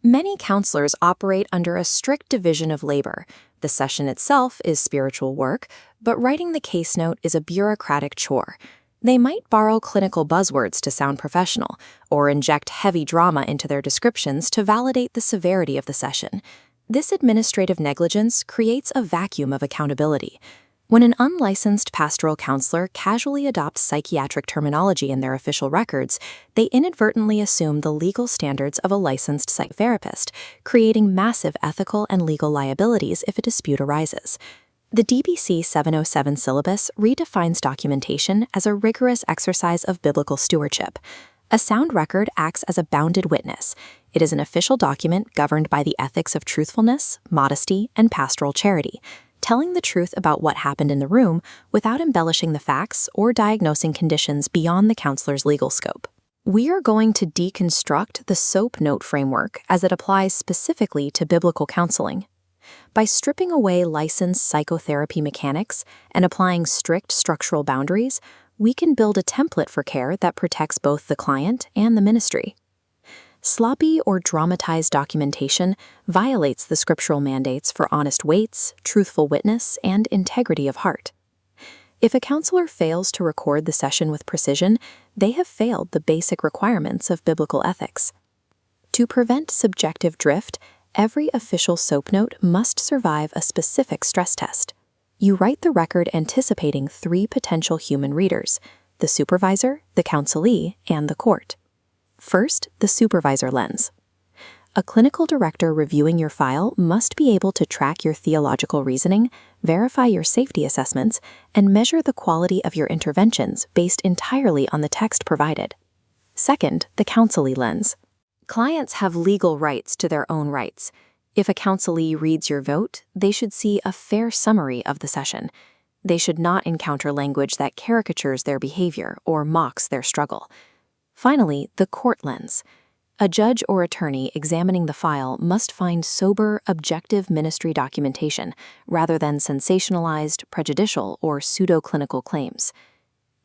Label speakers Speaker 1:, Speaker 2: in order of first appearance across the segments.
Speaker 1: Many counselors operate under a strict division of labor. The session itself is spiritual work, but writing the case note is a bureaucratic chore. They might borrow clinical buzzwords to sound professional, or inject heavy drama into their descriptions to validate the severity of the session. This administrative negligence creates a vacuum of accountability. When an unlicensed pastoral counselor casually adopts psychiatric terminology in their official records, they inadvertently assume the legal standards of a licensed psychotherapist, creating massive ethical and legal liabilities if a dispute arises. The DBC 707 syllabus redefines documentation as a rigorous exercise of biblical stewardship. A sound record acts as a bounded witness. It is an official document governed by the ethics of truthfulness, modesty, and pastoral charity, telling the truth about what happened in the room without embellishing the facts or diagnosing conditions beyond the counselor's legal scope. We are going to deconstruct the SOAP note framework as it applies specifically to biblical counseling. By stripping away licensed psychotherapy mechanics and applying strict structural boundaries, we can build a template for care that protects both the client and the ministry. Sloppy or dramatized documentation violates the scriptural mandates for honest weights, truthful witness, and integrity of heart. If a counselor fails to record the session with precision, they have failed the basic requirements of biblical ethics. To prevent subjective drift, every official SOAP note must survive a specific stress test. You write the record anticipating 3 potential human readers: the supervisor, the counselee, and the court. First, the supervisor lens. A clinical director reviewing your file must be able to track your theological reasoning, verify your safety assessments, and measure the quality of your interventions based entirely on the text provided. Second, the counselee lens. Clients have legal rights to their own rights. If a counselee reads your vote, they should see a fair summary of the session. They should not encounter language that caricatures their behavior or mocks their struggle. Finally, the court lens. A judge or attorney examining the file must find sober, objective ministry documentation rather than sensationalized, prejudicial, or pseudo-clinical claims.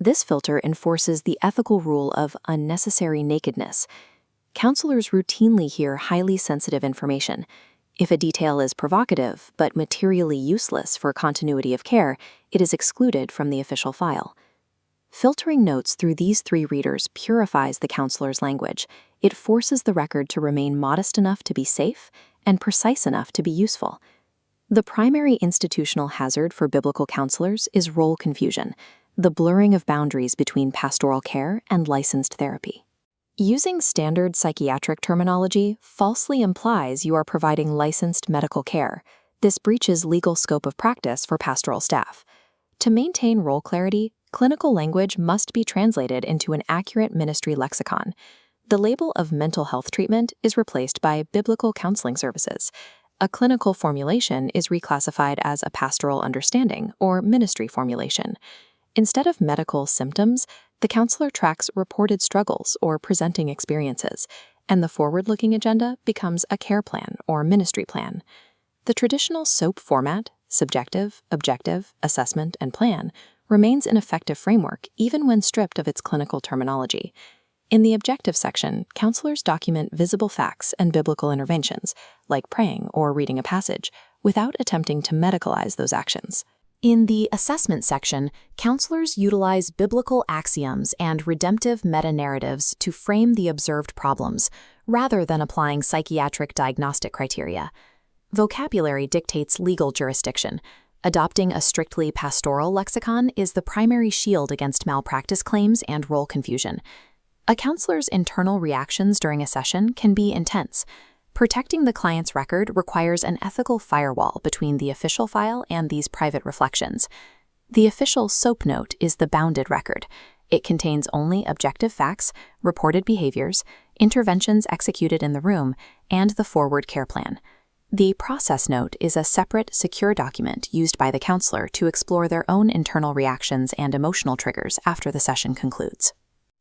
Speaker 1: This filter enforces the ethical rule of unnecessary nakedness. Counselors routinely hear highly sensitive information. If a detail is provocative but materially useless for continuity of care, it is excluded from the official file. Filtering notes through these 3 readers purifies the counselor's language. It forces the record to remain modest enough to be safe and precise enough to be useful. The primary institutional hazard for biblical counselors is role confusion, the blurring of boundaries between pastoral care and licensed therapy. Using standard psychiatric terminology falsely implies you are providing licensed medical care. This breaches legal scope of practice for pastoral staff. To maintain role clarity, clinical language must be translated into an accurate ministry lexicon. The label of mental health treatment is replaced by biblical counseling services. A clinical formulation is reclassified as a pastoral understanding or ministry formulation. Instead of medical symptoms, the counselor tracks reported struggles or presenting experiences, and the forward-looking agenda becomes a care plan or ministry plan. The traditional SOAP format, subjective, objective, assessment, and plan, remains an effective framework even when stripped of its clinical terminology. In the objective section, counselors document visible facts and biblical interventions, like praying or reading a passage, without attempting to medicalize those actions. In the assessment section, counselors utilize biblical axioms and redemptive meta-narratives to frame the observed problems, rather than applying psychiatric diagnostic criteria. Vocabulary dictates legal jurisdiction. Adopting a strictly pastoral lexicon is the primary shield against malpractice claims and role confusion. A counselor's internal reactions during a session can be intense. Protecting the client's record requires an ethical firewall between the official file and these private reflections. The official SOAP note is the bounded record. It contains only objective facts, reported behaviors, interventions executed in the room, and the forward care plan. The process note is a separate, secure document used by the counselor to explore their own internal reactions and emotional triggers after the session concludes.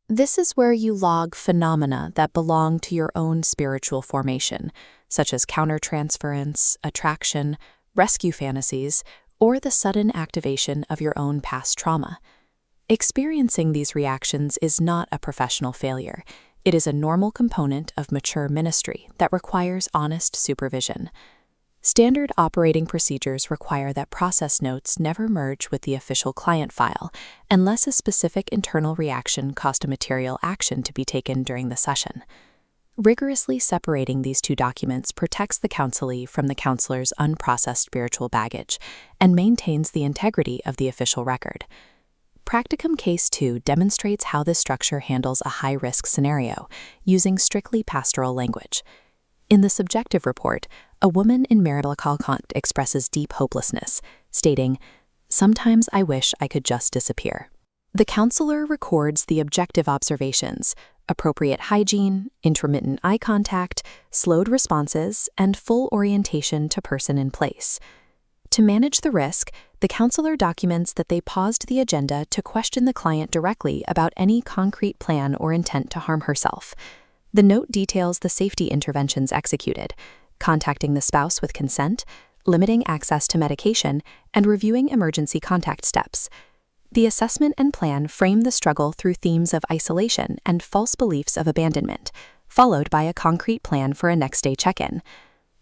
Speaker 1: This is where you log phenomena that belong to your own spiritual formation, such as countertransference, attraction, rescue fantasies, or the sudden activation of your own past trauma. Experiencing these reactions is not a professional failure. It is a normal component of mature ministry that requires honest supervision. Standard operating procedures require that process notes never merge with the official client file unless a specific internal reaction caused a material action to be taken during the session. Rigorously separating these two documents protects the counselee from the counselor's unprocessed spiritual baggage and maintains the integrity of the official record. Practicum Case 2 demonstrates how this structure handles a high-risk scenario, using strictly pastoral language. In the subjective report, a woman in Maribel-Calcont expresses deep hopelessness, stating, "Sometimes I wish I could just disappear." The counselor records the objective observations: appropriate hygiene, intermittent eye contact, slowed responses, and full orientation to person in place. To manage the risk, the counselor documents that they paused the agenda to question the client directly about any concrete plan or intent to harm herself. The note details the safety interventions executed: contacting the spouse with consent, limiting access to medication, and reviewing emergency contact steps. The assessment and plan frame the struggle through themes of isolation and false beliefs of abandonment, followed by a concrete plan for a next-day check-in.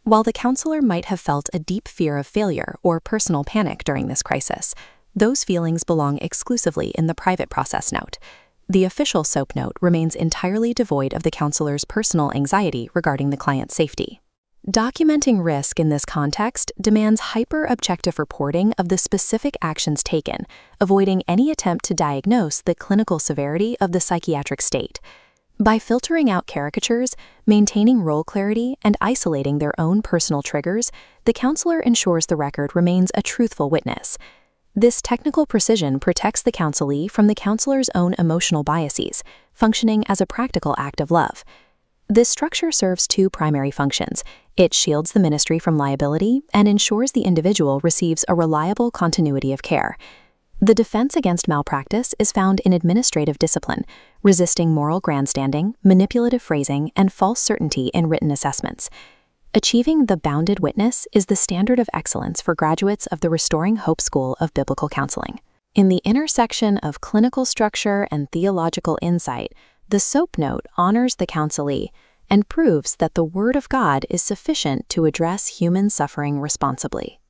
Speaker 1: While the counselor might have felt a deep fear of failure or personal panic during this crisis, those feelings belong exclusively in the private process note. The official SOAP note remains entirely devoid of the counselor's personal anxiety regarding the client's safety. Documenting risk in this context demands hyper-objective reporting of the specific actions taken, avoiding any attempt to diagnose the clinical severity of the psychiatric state. By filtering out caricatures, maintaining role clarity, and isolating their own personal triggers, the counselor ensures the record remains a truthful witness. This technical precision protects the counselee from the counselor's own emotional biases, functioning as a practical act of love. This structure serves two primary functions. It shields the ministry from liability and ensures the individual receives a reliable continuity of care. The defense against malpractice is found in administrative discipline, resisting moral grandstanding, manipulative phrasing, and false certainty in written assessments. Achieving the bounded witness is the standard of excellence for graduates of the Restoring Hope School of Biblical Counseling. In the intersection of clinical structure and theological insight, the SOAP note honors the counselee and proves that the Word of God is sufficient to address human suffering responsibly.